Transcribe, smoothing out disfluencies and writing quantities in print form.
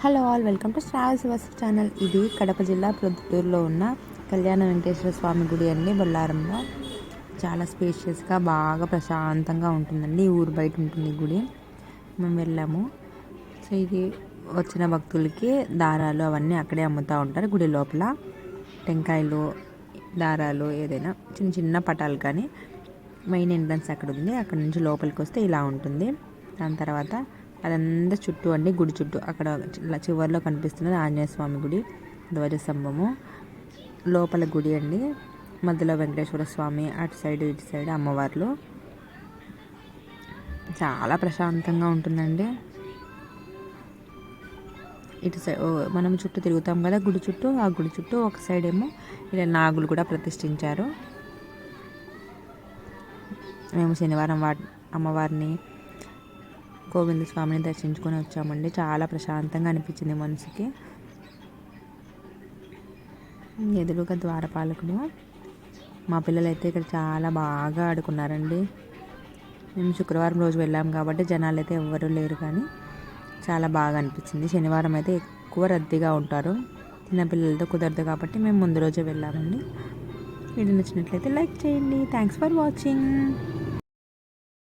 Hello all, welcome to Shravas channel. ఇది కడప జిల్లా ప్రొద్దుటూరులో ఉన్న కళ్యాణ వెంకటేశ్వర స్వామి గుడి అండి. బొల్లారంలో చాలా స్పేషియస్గా బాగా ప్రశాంతంగా ఉంటుందండి. ఊరు బయట ఉంటుంది ఈ గుడి. మేము వెళ్ళాము. సో ఇది వచ్చిన భక్తులకి దారాలు అవన్నీ అక్కడే అమ్ముతూ ఉంటారు. గుడి లోపల టెంకాయలు, దారాలు, ఏదైనా చిన్న చిన్న పటాలు కానీ మెయిన్ ఎంట్రన్స్ అక్కడ ఉంది. అక్కడ నుంచి లోపలికి వస్తే ఇలా ఉంటుంది. దాని తర్వాత అదంతా చుట్టూ అండి, గుడి చుట్టూ అక్కడ చివరిలో కనిపిస్తున్నది ఆంజనేయ స్వామి గుడి, ధ్వజస్తంభము, లోపల గుడి అండి. మధ్యలో వెంకటేశ్వర స్వామి, అటు సైడ్ ఇటు సైడ్ అమ్మవార్లు. చాలా ప్రశాంతంగా ఉంటుందండి. ఇటు సైడ్ మనం చుట్టూ తిరుగుతాం కదా గుడి చుట్టూ, ఆ గుడి చుట్టూ ఒక సైడ్ ఏమో ఇలా నాగులు కూడా ప్రతిష్ఠించారు. మేము శనివారం అమ్మవారిని, గోవింద స్వామిని దర్శించుకొని వచ్చామండి. చాలా ప్రశాంతంగా అనిపించింది మనసుకి. ఎదురుగా ద్వారపాలకుడు. మా పిల్లలైతే ఇక్కడ చాలా బాగా ఆడుకున్నారండి. మేము శుక్రవారం రోజు వెళ్ళాము కాబట్టి జనాలు అయితే ఎవ్వరూ లేరు, కానీ చాలా బాగా అనిపించింది. శనివారం అయితే ఎక్కువ రద్దీగా ఉంటారు. చిన్నపిల్లలతో కుదరదు కాబట్టి మేము ముందు రోజే వెళ్ళామండి. వీడియో నచ్చినట్లయితే లైక్ చేయండి. Thanks for watching.